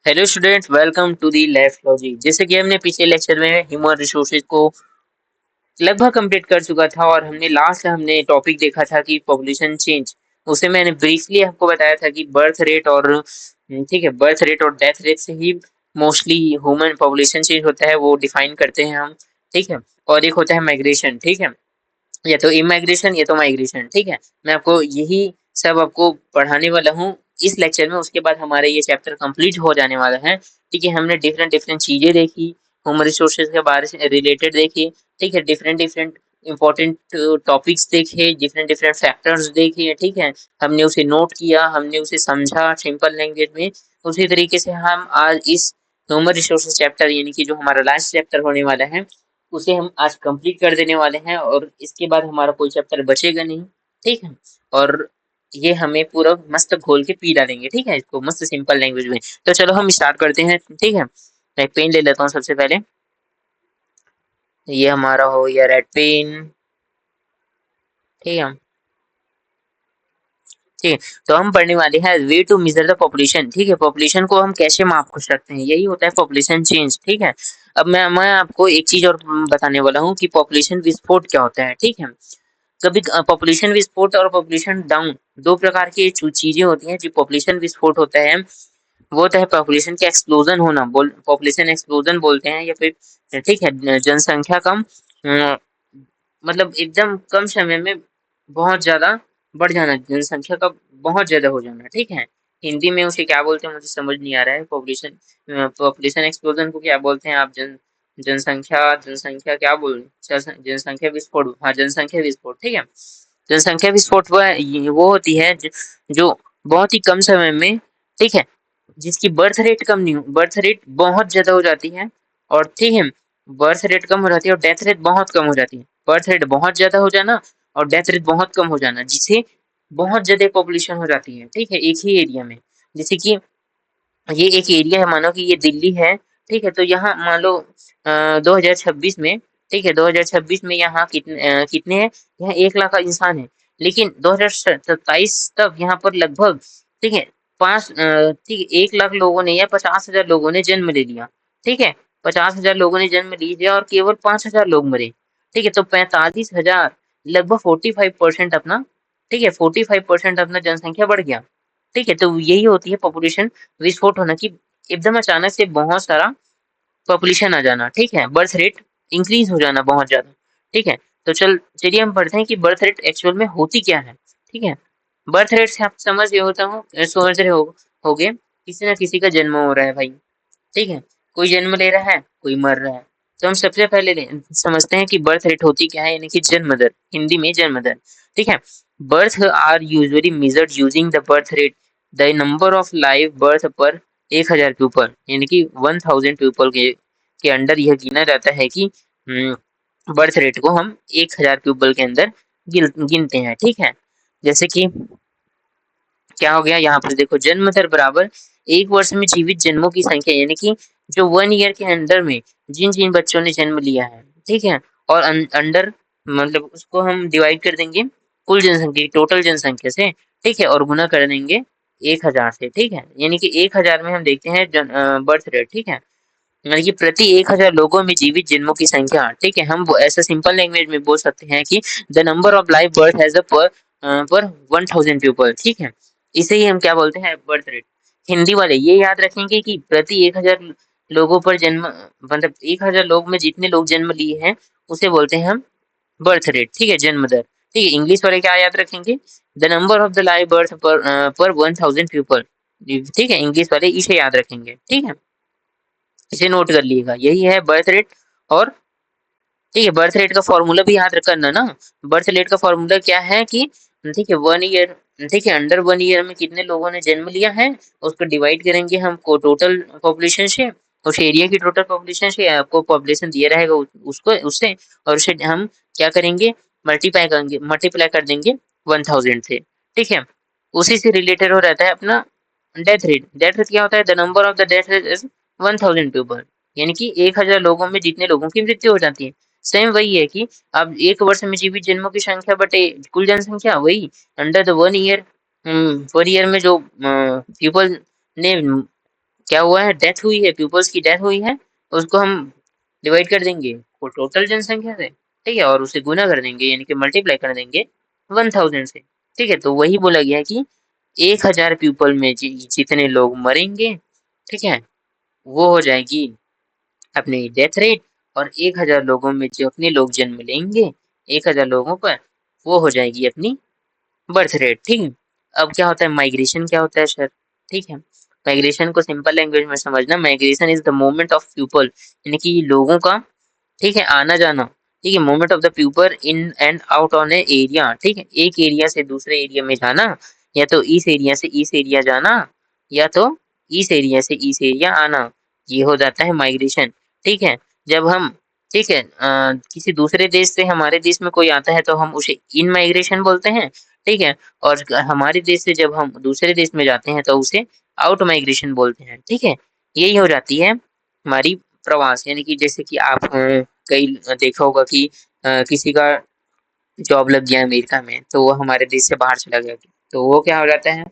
Hello students, welcome to the Laftology. जैसे कि हमने पिछले लेक्चर में ह्यूमन रिसोर्सेज को लगभग कंप्लीट कर चुका था और हमने टॉपिक देखा था कि पॉपुलेशन चेंज। उसे मैंने ब्रीफली आपको बताया था कि बर्थ रेट और ठीक है, बर्थ रेट और डेथ रेट से ही मोस्टली ह्यूमन पॉपुलेशन चेंज होता है, वो डिफाइन करते हैं हम। ठीक है। और एक होता है माइग्रेशन। ठीक है, या तो इमाइग्रेशन या तो माइग्रेशन। ठीक है, मैं आपको यही सब आपको पढ़ाने वाला हूँ इस लेक्चर में। उसके बाद हमारे ये चैप्टर कंप्लीट हो जाने वाला है। ठीक है, हमने डिफरेंट डिफरेंट चीजें देखी, ह्यूमन रिसोर्सेज के बारे से रिलेटेड देखी। ठीक है, डिफरेंट डिफरेंट इंपॉर्टेंट टॉपिक्स देखे, डिफरेंट डिफरेंट फैक्टर्स देखे। ठीक है, हमने उसे नोट किया, हमने उसे समझा सिंपल लैंग्वेज में। उसी तरीके से हम आज इस ह्यूमन रिसोर्सेज चैप्टर यानी कि जो हमारा लास्ट चैप्टर होने वाला है उसे हम आज कंप्लीट कर देने वाले हैं और इसके बाद हमारा कोई चैप्टर बचेगा नहीं। ठीक है, और ये हमें पूरा मस्त घोल के पी डालेंगे। ठीक है, इसको मस्त सिंपल लैंग्वेज में। तो चलो हम स्टार्ट करते हैं। ठीक है, मैं पेन ले लेता हूँ सबसे पहले। ये हमारा हो या रेड पेन। ठीक है। ठीक है, तो हम पढ़ने वाले हैं way to measure the population. ठीक है, पॉपुलेशन को हम कैसे माप कर सकते हैं, यही होता है पॉपुलेशन चेंज। ठीक है, अब मैं आपको एक चीज और बताने वाला हूँ कि पॉपुलेशन विस्फोट क्या होता है। ठीक है, कभी पॉपुलेशन विस्फोट और पॉपुलेशन डाउन दो प्रकार की चीजें होती हैं। जो पॉपुलेशन विस्फोट होता है वो होता है पॉपुलेशन का एक्सप्लोजन होना, पॉपुलेशन एक्सप्लोजन बोलते हैं। या फिर ठीक है, जनसंख्या कम मतलब एकदम कम समय में बहुत ज्यादा बढ़ जाना, जनसंख्या का बहुत ज्यादा हो जाना। ठीक है, हिंदी में उसे क्या बोलते हैं मुझे समझ नहीं आ रहा है। पॉपुलेशन एक्सप्लोजन को क्या बोलते हैं आप? जनसंख्या जनसंख्या क्या बोल जनसंख्या विस्फोट। हाँ, जनसंख्या विस्फोट। ठीक है, जनसंख्या विस्फोट वो होती है जो बहुत ही कम समय में, ठीक है, जिसकी बर्थ रेट कम नहीं, बर्थ रेट बहुत ज्यादा हो जाती है। और ठीक है, बर्थ रेट कम हो जाती है और डेथ रेट बहुत कम हो जाती है। बर्थ रेट बहुत ज्यादा हो जाना और डेथ रेट बहुत कम हो जाना, जिसे बहुत ज्यादा पॉपुलेशन हो जाती है। ठीक है, एक ही एरिया में। जैसे कि ये एक एरिया है, मानो कि ये दिल्ली है। ठीक है, तो यहाँ मान लो 2026 में, ठीक है, 2026 में यहाँ कितने हैं? यहाँ 1 लाख इंसान है। लेकिन 2027 तक यहाँ पर लगभग, ठीक है, ठीक है, 1 लाख लोगों ने या 50,000 लोगों ने जन्म ले लिया। ठीक है, 50,000 लोगों ने जन्म लिया और केवल 5,000 लोग मरे। ठीक है, तो 45,000, लगभग 45% अपना, ठीक है, 45% अपना जनसंख्या बढ़ गया। ठीक है, तो यही होती है पॉपुलेशन विस्फोट होना, कि एकदम अचानक से बहुत सारा पॉपुलेशन आ जाना। ठीक है, बर्थ रेट इंक्रीज हो जाना बहुत ज्यादा। ठीक है, तो चलिए हम पढ़ते हैं कि बर्थ रेट एक्चुअल में होती क्या है। ठीक है, बर्थ रेट से आप समझ रहे होगे, किसी ना किसी का जन्म हो रहा है भाई। ठीक है, कोई जन्म ले रहा है, कोई मर रहा है। तो हम सबसे पहले समझते हैं कि बर्थ रेट होती क्या है, यानी कि जन्म दर, हिंदी में जन्म दर। ठीक है, birth are usually measured using the birth rate, the number of live birth per 1,000 के ऊपर, यानी कि 1000 पीपल के अंडर यह गिना जाता है कि बर्थ रेट को हम 1,000 पीपल के अंदर गिनते हैं। ठीक है, जैसे कि क्या हो गया यहाँ पर देखो, जन्म दर बराबर एक वर्ष में जीवित जन्मों की संख्या, यानी कि जो 1 ईयर के अंदर में जिन जिन बच्चों ने जन्म लिया है। ठीक है, और अंडर मतलब उसको हम डिवाइड कर देंगे कुल जनसंख्या, टोटल जनसंख्या से। ठीक है, और गुना कर देंगे 1,000 से। ठीक है, यानी कि 1,000 में हम देखते हैं बर्थ रेट। ठीक है, यानी कि प्रति 1,000 लोगों में जीवित जन्मों की संख्या। ठीक है, हम ऐसा सिंपल लैंग्वेज में बोल सकते हैं कि the number of live birth has पर 1,000 पीपल। ठीक है, इसे ही हम क्या बोलते हैं? Birth rate. हिंदी वाले ये याद रखेंगे कि प्रति 1,000 लोगों पर जन्म, मतलब 1,000 लोग में जितने लोग जन्म लिए हैं उसे बोलते हैं हम बर्थ रेट। ठीक है, जन्म दर। ठीक है, इंग्लिश वाले क्या याद रखेंगे? The number of the live birth per 1,000 people. ठीक है, इंग्लिश वाले इसे याद रखेंगे। ठीक है, इसे नोट कर लीजिएगा, यही है बर्थ रेट। और ठीक है, बर्थ रेट का फॉर्मूला भी याद करना ना। बर्थ रेट का फॉर्मूला क्या है कि, ठीक है, 1 ईयर, ठीक है, अंडर 1 ईयर में कितने लोगों ने जन्म लिया है उसको डिवाइड करेंगे हम को टोटल पॉपुलेशन से, उस एरिया की टोटल पॉपुलेशन से। आपको पॉपुलेशन दिया रहेगा उसको उससे, और उसे हम क्या करेंगे? मल्टीप्लाई कर देंगे 1,000 से। ठीक है, उसी से रिलेटेड हो रहता है अपना डेथ रेट। डेथ रेट क्या होता है? The number of the death rate is 1,000 people, यानी कि 1,000 लोगों में जितने लोगों की मृत्यु हो जाती है। सेम वही है कि अब एक वर्ष में जीवित जन्मों की संख्या बटे कुल जनसंख्या, वही अंडर द 1 ईयर, 1 ईयर में जो पीपल ने क्या हुआ है, डेथ हुई है, पीपल्स की डेथ हुई है, उसको हम डिवाइड कर देंगे वो टोटल जनसंख्या से, ठीक है, और उसे गुना कर देंगे यानी कि मल्टीप्लाई कर देंगे 1000 से, ठीक है। तो वही बोला गया है कि 1000 पीपल में जितने लोग मरेंगे, ठीक है, वो हो जाएगी अपनी डेथ रेट, और 1000 लोगों में जो अपने लोग जन्म लेंगे 1000 लोगों पर, वो हो जाएगी अपनी बर्थ रेट, ठीक है। अब क्या होता है माइग्रेशन, क्या होता है सर, ठीक है। माइग्रेशन को सिंपल लैंग्वेज में समझना, migration is the movement of people, यानी कि लोगों का, ठीक है, आना जाना, ठीक है, movement of the people in and out on A area, ठीक है, एक एरिया से दूसरे एरिया में जाना, या तो इस एरिया से इस एरिया जाना, या तो इस एरिया से इस एरिया आना, ये हो जाता है माइग्रेशन, ठीक है। जब हम, ठीक है, किसी दूसरे देश से हमारे देश में कोई आता है तो हम उसे इन माइग्रेशन बोलते हैं, ठीक है, और हमारे देश से जब हम दूसरे देश में जाते हैं तो उसे आउट माइग्रेशन बोलते हैं, ठीक है। यही हो जाती है हमारी प्रवास, यानी कि जैसे कि आप कई देखा होगा कि किसी का जॉब लग गया अमेरिका में तो वो हमारे देश से बाहर चला गया, तो वो क्या हो जाता है,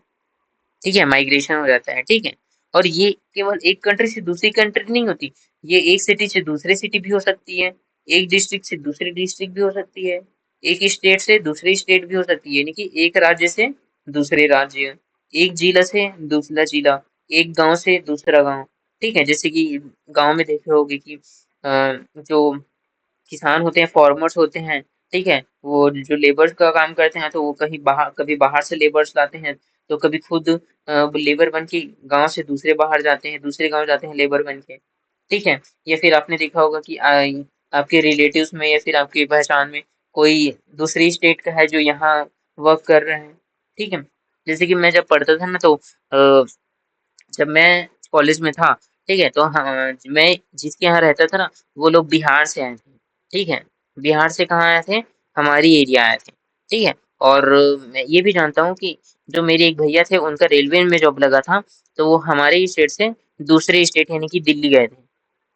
ठीक है, माइग्रेशन हो जाता है, ठीक है। और ये केवल एक कंट्री से दूसरी कंट्री नहीं होती, ये एक सिटी से दूसरे सिटी भी हो सकती है, एक डिस्ट्रिक्ट से दूसरी डिस्ट्रिक्ट भी हो सकती है, एक स्टेट से दूसरी स्टेट भी हो सकती है, यानी कि एक राज्य से दूसरे राज्य, एक जिला से दूसरा जिला, एक गांव से दूसरा गांव, ठीक है। जैसे कि गांव में देखे होंगे कि जो किसान होते हैं, फार्मर्स होते हैं, ठीक है, वो जो लेबर्स का काम करते हैं तो वो कहीं बाहर, कभी बाहर से लेबर्स लाते हैं, तो कभी खुद लेबर बन के गांव से दूसरे बाहर जाते हैं, दूसरे गांव जाते हैं लेबर बन के, ठीक है। या फिर आपने देखा होगा कि आपके रिलेटिव्स में या फिर आपकी पहचान में कोई दूसरी स्टेट का है जो यहाँ वर्क कर रहे हैं, ठीक है। जैसे कि मैं जब पढ़ता था ना तो जब मैं कॉलेज में था, ठीक है, तो हाँ, मैं जिसके यहाँ रहता था ना वो लोग बिहार से आए थे, ठीक है, बिहार से कहाँ आए थे, हमारी एरिया आए थे, ठीक है। और मैं ये भी जानता हूँ कि जो मेरे एक भैया थे उनका रेलवे में जॉब लगा था, तो वो हमारे ही स्टेट से दूसरे स्टेट यानी कि दिल्ली गए थे,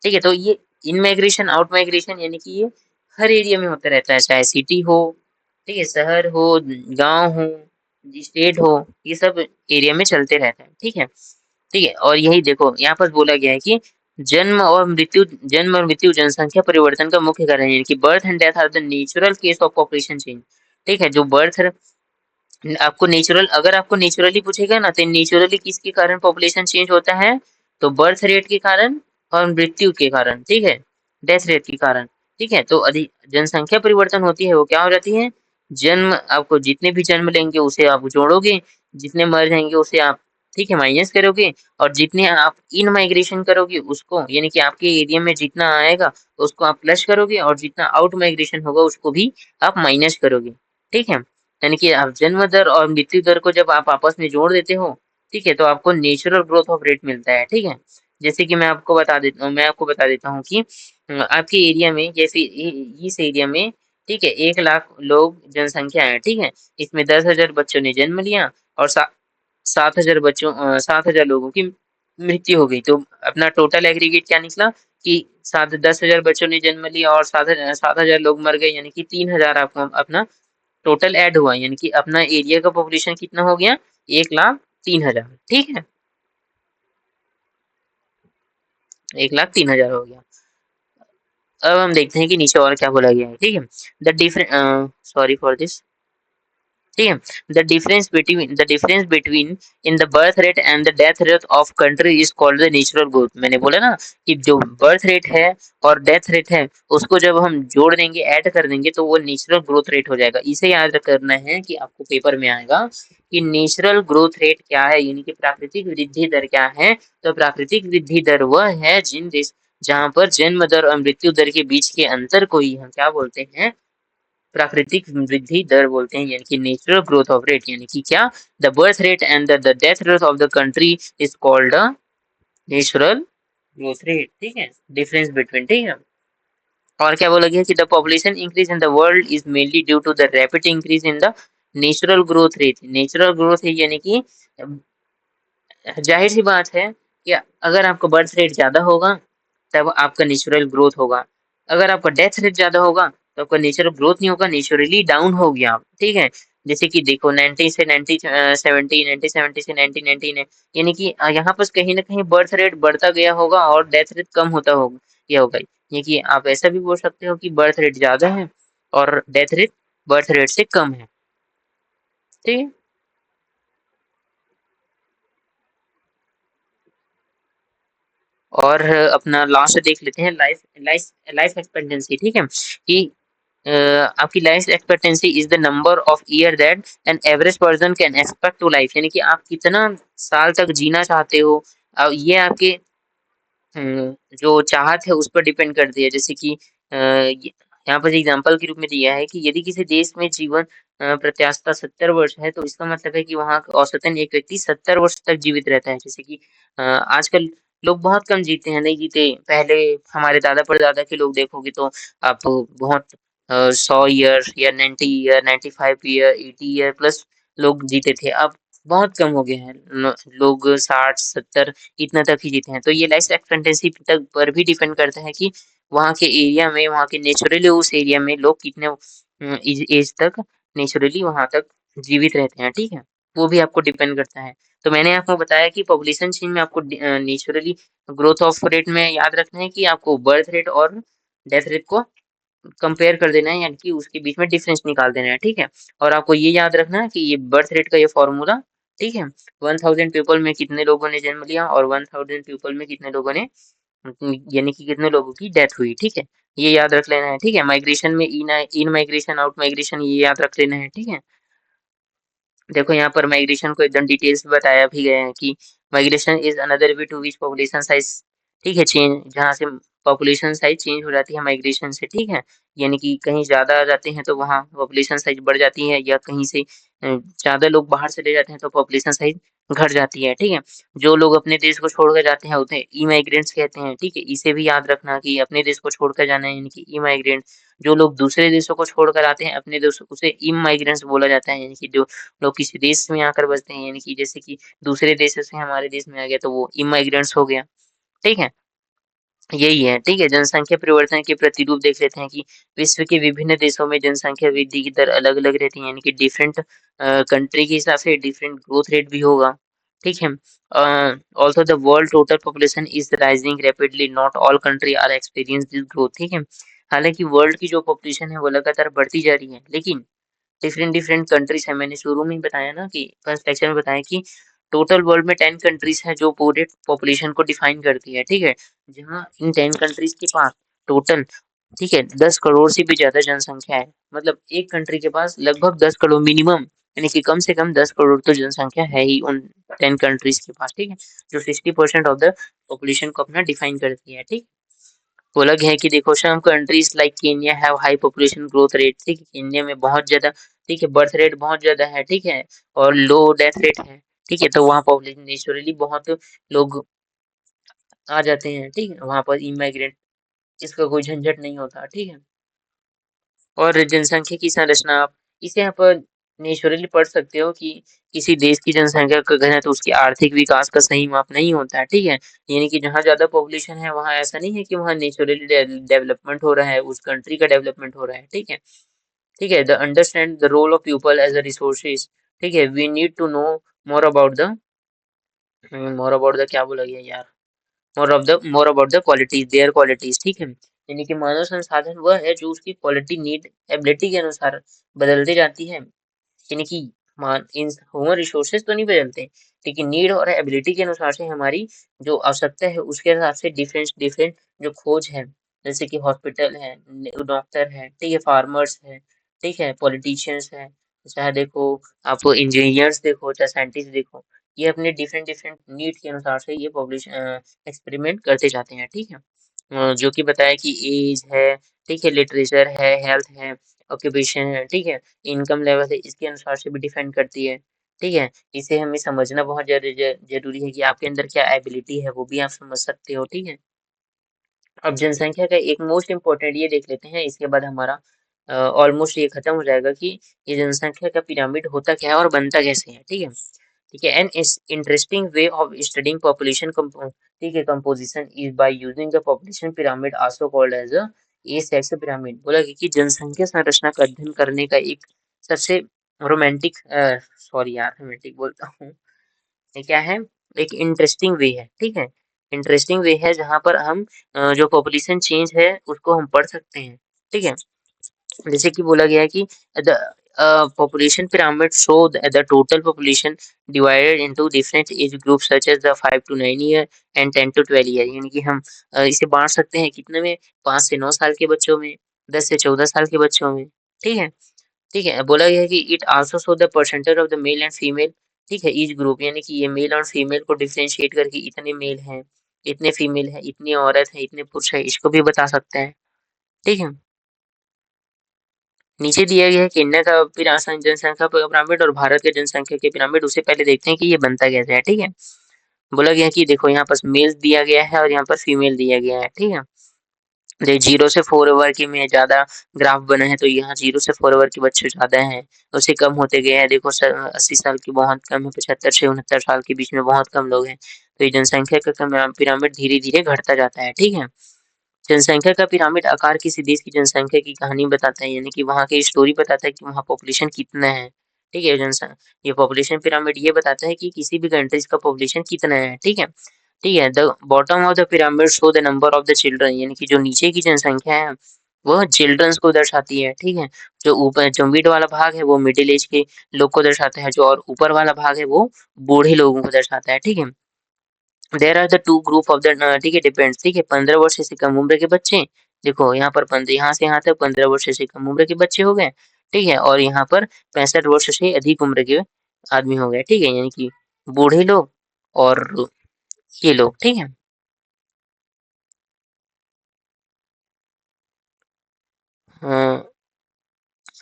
ठीक है। तो ये इन माइग्रेशन आउट माइग्रेशन यानी कि ये हर एरिया में होता रहता है, चाहे सिटी हो, ठीक है, शहर हो, गांव हो, स्टेट हो, ये सब एरिया में चलते रहता है, ठीक है, ठीक है। और यही देखो यहाँ पर बोला गया है कि जन्म और मृत्यु जनसंख्या परिवर्तन का मुख्य कारण है, यानी कि birth and death are the natural case of population change, ठीक है। जो बर्थ, आपको नेचुरल, अगर आपको नेचुरली पूछेगा ना तो नेचुरली किसके कारण पॉपुलेशन चेंज होता है, तो बर्थ रेट के कारण और मृत्यु के कारण, ठीक है, डेथ रेट के कारण, ठीक है। तो अधिक जनसंख्या परिवर्तन होती है वो क्या हो जाती है, जन्म, आपको जितने भी जन्म लेंगे उसे आप जोड़ोगे, जितने मर जाएंगे उसे आप, ठीक है, माइनस करोगे, और जितने आप इन माइग्रेशन करोगे उसको, यानी कि आपके एरिया में जितना आएगा उसको आप प्लस करोगे, और जितना आउट माइग्रेशन होगा उसको भी आप माइनस करोगे, ठीक है। यानी कि आप जन्म दर और मृत्यु दर को जब आप आपस में जोड़ देते हो, ठीक है, तो आपको नेचुरल ग्रोथ ऑफ रेट मिलता है, ठीक है। जैसे कि मैं आपको बता देता हूँ कि आपके एरिया में, जैसे इस एरिया में, ठीक है, 1 लाख लोग जनसंख्या है, ठीक है, इसमें 10,000 बच्चों ने जन्म लिया, और 7,000 लोगों की मृत्यु हो गई, तो अपना टोटल एग्रीगेट क्या निकला कि 10,000 बच्चों ने जन्म लिया और 7,000 लोग मर गए, यानी कि 3,000 आपको अपना टोटल ऐड हुआ, यानी कि अपना एरिया का पॉपुलेशन कितना हो गया, 1,03,000, ठीक है, 1,03,000 हो गया। अब हम देखते हैं कि नीचे और क्या बोला गया है, ठीक है। The different, sorry for this, ठीक है, the difference between in the birth rate and the death rate of country is called the natural growth. मैंने बोला ना कि जो बर्थ रेट है और डेथ रेट है उसको जब हम जोड़ देंगे, ऐड कर देंगे, तो वो नेचुरल ग्रोथ रेट हो जाएगा। इसे याद करना है कि आपको पेपर में आएगा कि नेचुरल ग्रोथ रेट क्या है, यानी कि प्राकृतिक वृद्धि दर क्या है। तो प्राकृतिक वृद्धि दर वह है जिन देश जहां पर जन्म दर और मृत्यु दर के बीच के अंतर को ही हम क्या बोलते हैं, प्राकृतिक वृद्धि दर बोलते हैं, यानी कि नेचुरल ग्रोथ ऑफ रेट, यानी कि क्या, the birth rate and the death rate of the country is called the natural growth rate, ठीक है, डिफरेंस बिटवीन, ठीक है। और क्या बोला गया कि the population increase in the world is mainly due to the rapid increase in the natural growth rate. Natural growth है यानी कि जाहिर सी बात है कि अगर आपका बर्थ रेट ज्यादा होगा तब आपका नेचुरल ग्रोथ होगा, अगर आपका डेथ रेट ज्यादा होगा तो आपका नेचुरल ग्रोथ नहीं होगा, नेचुरली डाउन हो गया आप, ठीक है। जैसे कि देखो 90 से 70, 70 से 19 है, यानी कि यहाँ पर कहीं ना कहीं बर्थ रेट बढ़ता गया होगा और डेथ रेट कम होता होगा, यह होगा। ये कि आप ऐसा भी बोल सकते हो कि बर्थ रेट ज्यादा है और डेथ रेट बर्थ रेट से कम है। ठीक है। और अपना लास्ट देख लेते हैं, लाइफ लाइफ लाइफ एक्सपेक्टेंसी। ठीक है कि आपकी life expectancy is the number of year that an average person can expect to life, यानी कि आप कितना साल तक जीना चाहते हो। ये आपके जो चाहत है उस पर डिपेंड करती है। जैसे कि यहाँ पर एग्जांपल के रूप में दिया है कि यदि किसी देश में जीवन प्रत्याशा 70 वर्ष है, तो इसका मतलब है कि वहाँ औसतन एक व्यक्ति 70 वर्ष तक जीवित रहता है। जैसे कि आजकल लोग बहुत कम जीते हैं, नहीं जीते। पहले हमारे दादा परदादा के लोग देखोगे तो आप बहुत 100 ईयर या 90 ईयर, 95 ईयर, 80 ईयर प्लस लोग जीते थे। अब बहुत कम हो गए हैं। लोग 60, 70 इतना तक ही जीते हैं। तो ये लाइफ एक्सपेक्टेंसी तक पर भी डिपेंड करता है कि वहाँ के एरिया में, वहाँ के नेचुरली उस एरिया में लोग कितने एज तक नेचुरली वहाँ तक जीवित रहते हैं। ठीक है, वो भी आपको डिपेंड करता है। तो मैंने आपको बताया कि पॉपुलेशन चेंज में आपको नेचुरली ग्रोथ ऑफ रेट में याद रखना है कि आपको बर्थ रेट और डेथ रेट को कंपेयर कर देना है, यानी कि उसके बीच में डिफरेंस निकाल देना है। ठीक है, और आपको ये याद रखना है कि ये बर्थ रेट का ये फॉर्मूला, ठीक है, 1000 पीपल में कितने लोगों ने जन्म लिया और 1000 पीपल में कितने लोगों ने यानी कि कितने लोगों की डेथ हुई। ठीक है, ये याद रख लेना है। ठीक है, माइग्रेशन में इन माइग्रेशन, आउट माइग्रेशन, ये याद रख लेना है। ठीक है, देखो यहाँ पर माइग्रेशन को एकदम डिटेल्स में बताया भी गया है कि migration is another way to which population size, ठीक है, चेंज, जहाँ से पॉपुलेशन साइज चेंज हो जाती है माइग्रेशन से। ठीक है, यानी कि कहीं ज्यादा आ जाते हैं तो वहाँ पॉपुलेशन साइज बढ़ जाती है, या कहीं से ज्यादा लोग बाहर चले जाते हैं तो पॉपुलेशन साइज घट जाती है। ठीक है, जो लोग अपने देश को छोड़कर जाते हैं उन्हें ई माइग्रेंट्स कहते हैं। ठीक है, इसे भी याद रखना कि अपने देश को छोड़कर जाना है, यानी कि ई माइग्रेंट। जो लोग दूसरे देशों को छोड़कर आते हैं अपने देश, उसे इम माइग्रेंट्स बोला जाता है, यानी कि जो लोग किसी देश में आकर बसते हैं, यानी कि जैसे कि दूसरे देशों से हमारे देश में आ गया तो वो इमाइग्रेंट्स हो गया। ठीक है, यही है। ठीक है, जनसंख्या परिवर्तन के प्रतिरूप देख लेते हैं कि विश्व के विभिन्न देशों में जनसंख्या वृद्धि की दर अलग-अलग रहती है, यानी कि डिफरेंट कंट्री के हिसाब से डिफरेंट ग्रोथ रेट भी होगा। ठीक है, also the world total population is rising rapidly, not all country are experience this growth. ठीक है, हालांकि वर्ल्ड की जो पॉपुलेशन है वो लगातार बढ़ती जा रही है, लेकिन डिफरेंट डिफरेंट कंट्रीज है। मैंने शुरू में ही बताया ना कि फर्स्ट लेक्चर में बताया कि टोटल वर्ल्ड में 10 कंट्रीज है जो पूरे पॉपुलेशन को डिफाइन करती है। ठीक है, जहाँ इन 10 कंट्रीज के पास टोटल, ठीक है, 10 करोड़ से भी ज्यादा जनसंख्या है। मतलब एक कंट्री के पास लगभग 10 करोड़ मिनिमम, यानी कि कम से कम 10 करोड़ तो जनसंख्या है ही उन 10 कंट्रीज के पास। ठीक है, जो 60% ऑफ द पॉपुलेशन को अपना डिफाइन करती है। ठीक, बोला गया है कि देखो some countries like Kenya have high population growth rate. ठीक है, केन्या में बहुत ज्यादा, ठीक है, बर्थ रेट बहुत ज्यादा है। ठीक है, और लो डेथ रेट है। ठीक है, तो वहाँ पॉपुलेशन नेचुरली बहुत लोग आ जाते हैं। ठीक है, वहाँ पर इमाइग्रेंट, इसका कोई झंझट नहीं होता। ठीक है, और जनसंख्या की संरचना आप इसे यहाँ पर नेचुरली पढ़ सकते हो कि किसी देश की जनसंख्या का घनत्व तो उसके आर्थिक विकास का सही माप नहीं होता है। ठीक है, यानी कि जहाँ ज्यादा पॉपुलेशन है वहाँ ऐसा नहीं है कि वहाँ नेचुरली डेवलपमेंट हो रहा है, उस कंट्री का डेवलपमेंट हो रहा है। ठीक है, ठीक है, the understand the role of people as a resources. ठीक है, we need to know more about the, क्या बोला गया यार, more about the qualities, their qualities. ठीक है, यानी कि मानव संसाधन वह है जो उसकी क्वालिटी, नीड, एबिलिटी के अनुसार बदलते जाती है। यानी कि मान इन ह्यूमन रिसोर्सेज तो नहीं बदलते, लेकिन नीड और एबिलिटी के अनुसार से हमारी जो आवश्यकता है उसके हिसाब से डिफरेंट डिफरेंट जो खोज है, जैसे कि हॉस्पिटल है, डॉक्टर है, ठीक है, फार्मर्स है, ठीक है, पॉलिटिशियंस है, चाहे देखो आप इंजीनियर्स देखो, चाहे साइंटिस्ट देखो, ये अपने डिफरेंट डिफरेंट नीड के अनुसार से ये पॉपुलेशन एक्सपेरिमेंट करते जाते हैं। ठीक है, जो कि बताया कि एज है, ठीक है, लिटरेचर है, हेल्थ है, ऑक्यूपेशन है, ठीक है, इनकम लेवल है, इसके अनुसार से भी डिफाइन करती है। ठीक है, इसे हमें समझना बहुत जरूरी है कि आपके अंदर क्या एबिलिटी है, वो भी आप समझ सकते हो। ठीक है, अब जनसंख्या का एक मोस्ट इम्पोर्टेंट ये देख लेते हैं, इसके बाद हमारा ऑलमोस्ट ये खत्म हो जाएगा कि ये जनसंख्या का पिरामिड होता क्या है और बनता कैसे है। ठीक है, ठीक है, an interesting way of studying population, ठीक है, composition is by using the population pyramid, also called as a a sex pyramid. बोला कि जनसंख्या संरचना का अध्ययन करने का एक सबसे रोमांटिक, सॉरी यार रोमांटिक बोलता हूँ, ये क्या है, एक इंटरेस्टिंग वे है, ठीक है। इंटरेस्टिंग वे है जहाँ पर हम जो पॉपुलेशन चेंज है उसको हम पढ़ सकते हैं, ठीक है। जैसे कि बोला गया है कि the population pyramid show the total population divided into different age groups such as the 5 to 9 year and 10 to 12 year, यानी कि हम इसे बांट सकते हैं कितने में, 5 से 9 साल के बच्चों में, 10 से 14 साल के बच्चों में, ठीक है। ठीक है, बोला गया है कि it also show the percentage of the male and female, ठीक है, ईच ग्रुप, यानी कि ये मेल और फीमेल को डिफरेंशिएट करके इतने मेल हैं, इतने फीमेल हैं, इतनी औरत है, इतने पुरुष है, इसको भी बता सकते हैं, ठीक है। नीचे दिया गया है केन्या का जनसंख्या पिरामिड और भारत के जनसंख्या के पिरामिड, उससे पहले देखते हैं कि ये बनता कैसे है, ठीक है। बोला गया है कि देखो यहाँ पर मेल दिया गया है और यहाँ पर फीमेल दिया गया है, ठीक है। देख 0 से 4 ओवर के में ज़्यादा ग्राफ बना है, तो यहाँ 0 से 4 ओवर के बच्चे ज़्यादा हैं, उससे कम होते गए हैं। देखो 80 साल की बहुत कम है, 75 से 69 साल के बीच में बहुत कम लोग हैं। तो ये जनसंख्या का पिरामिड धीरे-धीरे घटता जाता है, ठीक है। जनसंख्या का पिरामिड आकार किसी देश की जनसंख्या की कहानी बताता है, यानी कि वहाँ की स्टोरी बताता है कि वहाँ पॉपुलेशन कितना है, ठीक है। ये पॉपुलेशन पिरामिड ये बताता है कि किसी भी कंट्रीज का पॉपुलेशन कितना है, ठीक है। ठीक है, the bottom of the pyramid show the number of the children, यानी कि जो नीचे की जनसंख्या है वह चिल्ड्रंस को दर्शाती है, ठीक है। जो मिड वाला भाग है वो मिडिल एज के लोग को दर्शाता है, जो और ऊपर वाला भाग है वो बूढ़े लोगों को दर्शाता है, ठीक है। There are the two group of the, ठीक है, डिपेंड्स, ठीक है, 15 वर्ष से कम उम्र के बच्चे, देखो यहाँ पर 15, यहाँ से यहाँ तक 15 वर्ष से कम उम्र के बच्चे हो गए, ठीक है, और यहाँ पर 65 वर्ष से अधिक उम्र के आदमी हो गए, ठीक है, यानी कि बूढ़े लोग और ये लोग, ठीक है। हाँ,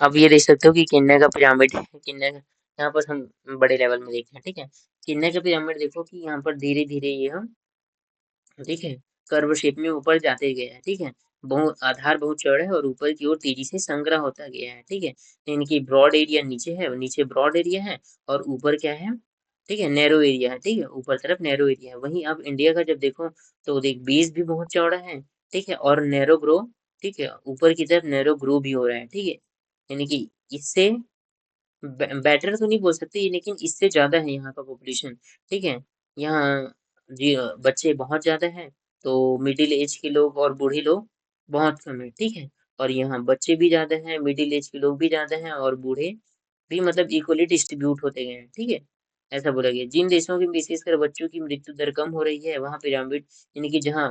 अब ये देख सकते हो कि केन्या का पिरामिड है, केन्या का यहाँ पर हम बड़े लेवल में देखते हैं, ठीक है। केन्या का पिरामिड देखो कि यहाँ पर धीरे धीरे ये हम, ठीक है, कर्व शेप में ऊपर जाते गए हैं, ठीक है। बहुत आधार बहुत चौड़ा है और ऊपर की ओर तेजी से संग्रह होता गया है, ठीक है। यानी कि ब्रॉड एरिया नीचे है, नीचे ब्रॉड एरिया है और ऊपर क्या है, ठीक है, नैरो एरिया है, ठीक है, ऊपर तरफ नैरो एरिया है। वहीं अब इंडिया का जब देखो तो देख बेस भी बहुत चौड़ा है, ठीक है, और नैरो ग्रो, ठीक है, ऊपर की तरफ नैरो ग्रो भी हो रहा है, ठीक है। यानी कि इससे बेटर तो नहीं बोल सकते लेकिन इससे ज्यादा है यहाँ का पॉपुलेशन, ठीक है। यहाँ जी बच्चे बहुत ज्यादा हैं, तो मिडिल एज के लोग और बूढ़े लोग बहुत कम है, ठीक है। और यहाँ बच्चे भी ज्यादा हैं, मिडिल एज के लोग भी ज्यादा हैं और बूढ़े भी मतलब इक्वली डिस्ट्रीब्यूट होते गए हैं, ठीक है। ऐसा बोला गया जिन देशों में विशेषकर बच्चों की मृत्यु दर कम हो रही है वहाँ पिरामिड, यानी कि जहाँ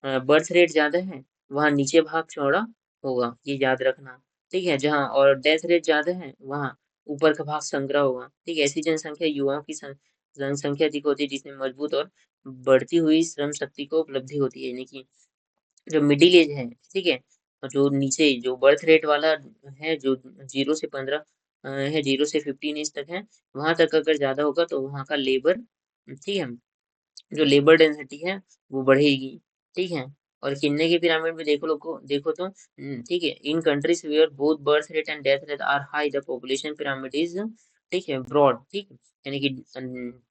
बर्थ रेट ज्यादा है वहाँ नीचे भाग चौड़ा होगा, ये याद रखना, ठीक है। जहाँ और डेथ रेट ज्यादा है वहाँ ऊपर का भाग संग्रह होगा, ठीक है। ऐसी जनसंख्या युवाओं की जनसंख्या अधिक होती है जिसमें मजबूत और बढ़ती हुई श्रम शक्ति को उपलब्धि होती है, यानी कि जो मिडिल एज है, ठीक है, और जो नीचे जो बर्थ रेट वाला है, जो 0 से 15 है, 0 से 15 एज तक है, वहां तक अगर ज्यादा होगा तो वहाँ का लेबर, ठीक है, जो लेबर डेंसिटी है वो बढ़ेगी, ठीक है। और किन्ने के पिरामिड में देखो तो ठीक है, in countries where both birth rate and death rate are high the population pyramid is, ठीक है, ब्रॉड, ठीक है, यानी कि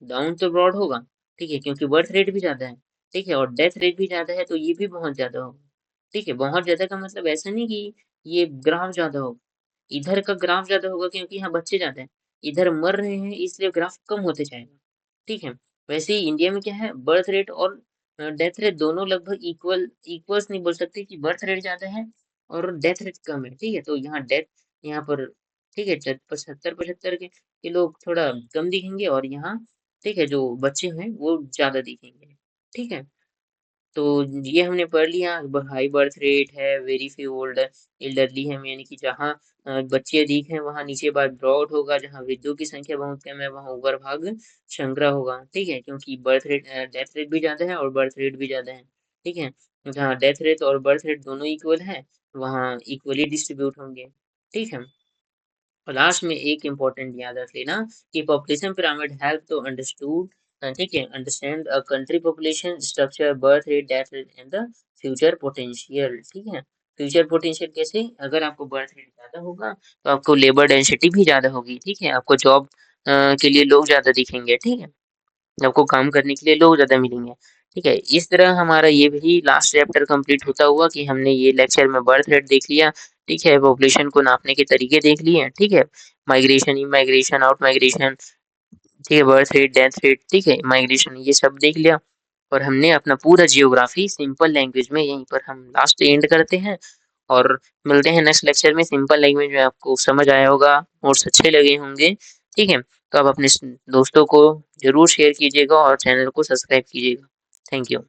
डाउन तो ब्रॉड होगा, ठीक है, क्योंकि बर्थ रेट भी ज्यादा है, ठीक है, और डेथ रेट भी ज्यादा है तो ये भी बहुत ज्यादा होगा, ठीक है। बहुत ज्यादा का मतलब ऐसा नहीं कि ये ग्राफ ज्यादा होगा, इधर का ग्राफ ज्यादा होगा क्योंकि यहाँ बच्चे ज्यादा हैं, इधर मर रहे हैं इसलिए ग्राफ कम होते जाएगा, ठीक है। वैसे ही इंडिया में क्या है, बर्थ रेट और डेथ रेट दोनों लगभग इक्वल्स नहीं बोल सकते कि बर्थ रेट ज्यादा है और डेथ रेट कम है, ठीक है। तो यहाँ डेथ यहाँ पर, ठीक है, 75 75 के लोग थोड़ा कम दिखेंगे और यहाँ, ठीक है, जो बच्चे हैं वो ज्यादा दिखेंगे, ठीक है। तो ये हमने पढ़ लिया, हाई बर्थ रेट है, वेरी फ्यू ओल्ड एल्डरली है, यानी कि जहाँ बच्चे अधिक हैं वहाँ नीचे बार ब्रॉड होगा, जहाँ वृद्धों की संख्या बहुत कम है वहाँ ऊपर भाग संग्रह होगा, ठीक है, क्योंकि बर्थ रेट डेथ रेट भी ज्यादा है और बर्थ रेट भी ज्यादा है, ठीक है। जहाँ डेथ रेट और बर्थ रेट दोनों इक्वल है वहाँ इक्वली डिस्ट्रीब्यूट होंगे, ठीक है। और लास्ट में एक इम्पोर्टेंट याद रख लेना कि population pyramid help to understood, ठीक है, understand a country population structure, birth rate, death rate and the future potential, ठीक है। फ्यूचर पोटेंशियल कैसे, अगर आपको बर्थ रेट ज्यादा होगा तो आपको लेबर डेंसिटी भी ज्यादा होगी, ठीक है, आपको जॉब के लिए लोग ज्यादा दिखेंगे, ठीक है, आपको काम करने के लिए लोग ज़्यादा मिलेंगे। ठीक है, इस तरह हमारा ये भी लास्ट चैप्टर कंप्लीट होता हुआ कि हमने ये लेक्चर में बर्थ रेट देख लिया, ठीक है, पॉपुलेशन को नापने के तरीके देख लिए, ठीक है। माइग्रेशन, इमाइग्रेशन, आउट माइग्रेशन, ठीक है, बर्थ रेट, डेथ रेट, ठीक है, माइग्रेशन, ये सब देख लिया। और हमने अपना पूरा जियोग्राफी सिंपल लैंग्वेज में यहीं पर हम लास्ट एंड करते हैं। और मिलते हैं नेक्स्ट लेक्चर में। सिंपल लैंग्वेज में आपको समझ आया होगा, नोट्स अच्छे लगे होंगे, ठीक है। तो आप अपने दोस्तों को जरूर शेयर कीजिएगा और चैनल को सब्सक्राइब कीजिएगा। Thank you.